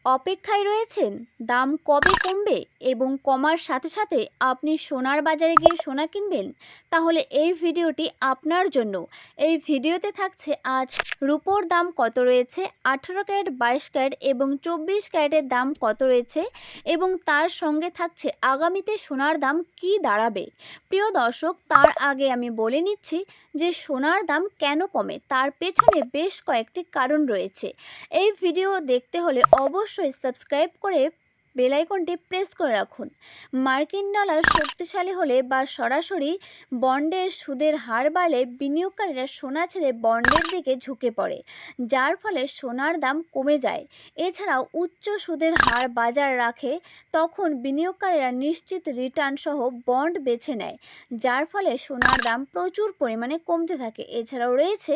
অপেক্ষায় রয়েছেন দাম কবে কমবে এবং কমার সাথে সাথে আপনি সোনার বাজারে গিয়ে সোনা কিনবেন? তাহলে এই ভিডিওটি আপনার জন্য। এই ভিডিওতে থাকছে আজ রূপোর দাম কত রয়েছে, 18 ক্যারেট, 22 ক্যারেট এবং 24 ক্যারেটের দাম কত রয়েছে এবং তার সঙ্গে থাকছে আগামীতে সোনার দাম কি দাঁড়াবে। প্রিয় দর্শক, তার আগে আমি বলে নিচ্ছি যে সোনার দাম কেন কমে, তার পেছনে বেশ কয়েকটি কারণ রয়েছে। এই ভিডিও দেখতে হলে অবশ্যই সাবস্ক্রাইব করে বেল আইকনটি প্রেস করে রাখুন। মার্কিন ডলার শক্তিশালী হলে বা সরাসরি বন্ডের সুদের হার বাড়লে বিনিয়োগকারীরা সোনা ছেড়ে বন্ডের দিকে ঝুঁকে পড়ে, যার ফলে সোনার দাম কমে যায়। এছাড়াও উচ্চ সুদের হার বাজার রাখে, তখন বিনিয়োগকারীরা নিশ্চিত রিটার্ন সহ বন্ড বেছে নেয়, যার ফলে সোনার দাম প্রচুর পরিমাণে কমতে থাকে। এছাড়াও রয়েছে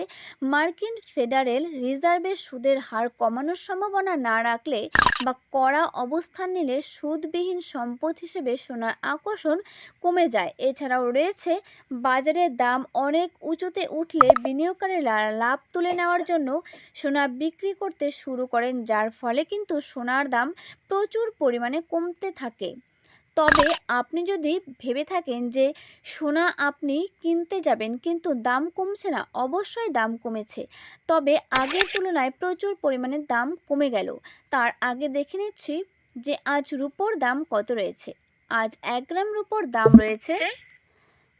মার্কিন ফেডারেল রিজার্ভের সুদের হার কমানোর সম্ভাবনা না রাখলে বা কড়া অবস্থান নিলে সুদবিহীন সম্পদ হিসেবে সোনার আকর্ষণ কমে যায়। এছাড়াও রয়েছে বাজারের দাম অনেক উঁচুতে উঠলে বিনিয়োগকারীরা লাভ তুলে নেওয়ার জন্য সোনা বিক্রি করতে শুরু করেন, যার ফলে কিন্তু সোনার দাম প্রচুর পরিমাণে কমতে থাকে। তবে আপনি যদি ভেবে থাকেন যে সোনা আপনি কিনতে যাবেন কিন্তু দাম কমছে না, অবশ্যই দাম কমেছে, তবে আগের তুলনায় প্রচুর পরিমাণে দাম কমে গেল। তার আগে দেখে নিচ্ছি যে আজ রূপোর দাম কত রয়েছে। আজ 1 গ্রাম রূপোর দাম রয়েছে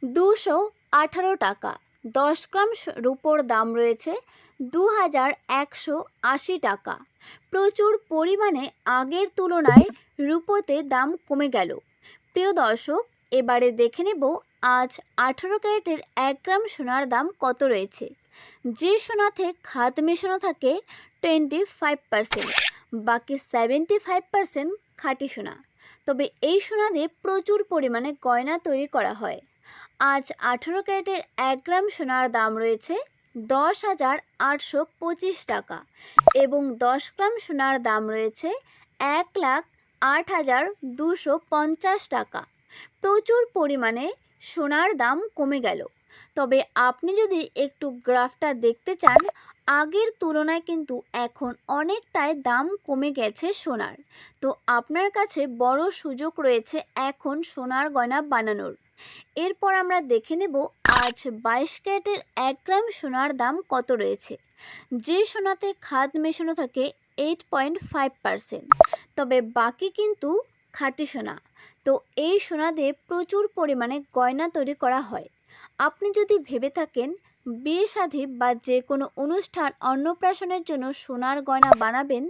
218 টাকা। 10 গ্রাম রূপোর দাম রয়েছে 2180 টাকা। প্রচুর পরিমাণে আগের তুলনায় রূপোতে দাম কমে গেল। প্রিয় দর্শক, এবারে দেখে নেব আজ 18 ক্যারেটের 1 গ্রাম সোনার দাম কত রয়েছে। যে সোনাতে খাদ মেশানো থাকে 25%, বাকি 75% খাঁটি সোনা। তবে এই সোনা দিয়ে প্রচুর পরিমাণে গয়না তৈরি করা হয়। আজ 18 ক্যারেটের 1 গ্রাম সোনার দাম রয়েছে 10,825 টাকা এবং 10 গ্রাম সোনার দাম রয়েছে 1,08,250 টাকা। প্রচুর পরিমাণে সোনার দাম কমে গেল। তবে আপনি যদি একটু গ্রাফটা দেখতে চান, আগের তুলনায় কিন্তু এখন অনেকটাই দাম কমে গেছে সোনার। তো আপনার কাছে বড় সুযোগ রয়েছে এখন সোনার গয়না বানানোর। এরপর আমরা দেখে নেব আজ 22 ক্যারেটের 1 গ্রাম সোনার দাম কত রয়েছে। যে সোনাতে খাদ মেশানো থাকে 8.5%, তবে বাকি কিন্তু খাঁটি সোনা। তো এই সোনা দিয়ে প্রচুর পরিমাণে গয়না তৈরি করা হয়। আপনি যদি ভেবে থাকেন বিয়ে শাদী বা যে কোনো অনুষ্ঠান অন্নপ্রাশনের জন্য সোনার গয়না বানাবেন,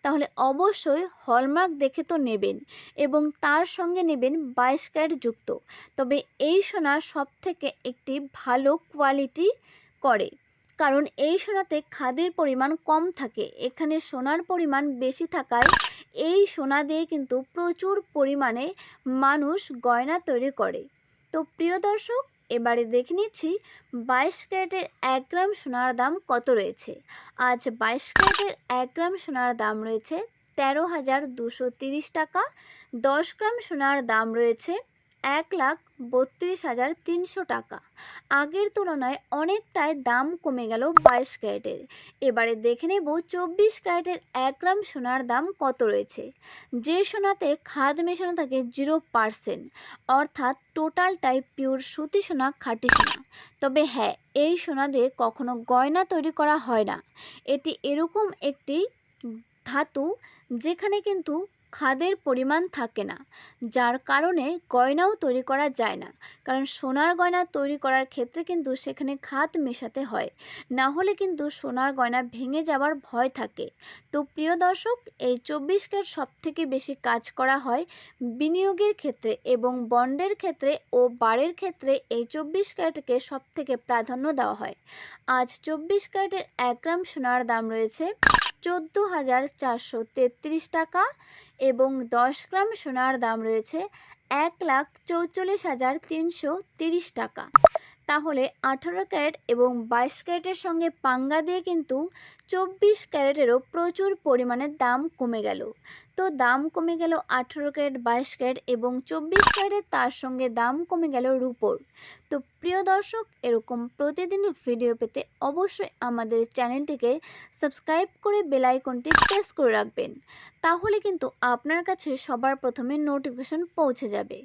তাহলে অবশ্যই হলমার্ক দেখে তো নেবেন এবং তার সঙ্গে নেবেন 22 ক্যারেট যুক্ত। তবে এই সোনা সব থেকে একটি ভালো কোয়ালিটি করে, কারণ এই সোনাতে খাদের পরিমাণ কম থাকে। এখানে সোনার পরিমাণ বেশি থাকায় এই সোনা দিয়ে কিন্তু প্রচুর পরিমাণে মানুষ গয়না তৈরি করে। তো প্রিয় দর্শক, এবারে দেখে নিচ্ছি 22 ক্যারেটের 1 গ্রাম সোনার দাম কত রয়েছে। আজ 22 ক্যারেটের 1 গ্রাম সোনার দাম রয়েছে 13,230 টাকা। 10 গ্রাম সোনার দাম রয়েছে 1,32,300 টাকা। আগের তুলনায় অনেকটাই দাম কমে গেল 22 ক্যারেটের। এবারে দেখে নেব 24 ক্যারেটের 1 গ্রাম সোনার দাম কত রয়েছে। যে সোনাতে খাদ মেশানো থাকে 0%, অর্থাৎ টোটালটাই পিওর সুতি সোনা, খাঁটি সোনা। তবে হ্যাঁ, এই সোনা দিয়ে কখনো গয়না তৈরি করা হয় না। এটি এরকম একটি ধাতু যেখানে কিন্তু খাদের পরিমাণ থাকে না, যার কারণে গয়নাও তৈরি করা যায় না। কারণ সোনার গয়না তৈরি করার ক্ষেত্রে কিন্তু সেখানে খাদ মেশাতে হয়, না হলে কিন্তু সোনার গয়না ভেঙে যাওয়ার ভয় থাকে। তো প্রিয় দর্শক, এই 24 ক্যারেট সব থেকে বেশি কাজ করা হয় বিনিয়োগের ক্ষেত্রে এবং বন্ডের ক্ষেত্রে ও বারের ক্ষেত্রে এই 24 ক্যারেটকে সব থেকে প্রাধান্য দেওয়া হয়। আজ 24 ক্যারেটের 1 গ্রাম সোনার দাম রয়েছে 14,433 টাকা এবং 10 গ্রাম সোনার দাম রয়েছে 1,44,330 টাকা। তাহলে 18 ক্যারেট এবং 22 ক্যারেটের সঙ্গে পাঙ্গা দিয়ে কিন্তু 24 ক্যারেটেরও প্রচুর পরিমাণে দাম কমে গেল। তো দাম কমে গেল 18 ক্যারেট, 22 ক্যারেট এবং 24 ক্যারেটের, তার সঙ্গে দাম কমে গেল রূপোর। তো প্রিয় দর্শক, এরকম প্রতিদিনই ভিডিও পেতে অবশ্যই আমাদের চ্যানেলটিকে সাবস্ক্রাইব করে বেল আইকনটি প্রেস করে রাখবেন, তাহলে কিন্তু আপনার কাছে সবার প্রথমে নোটিফিকেশন পৌঁছে যাবে।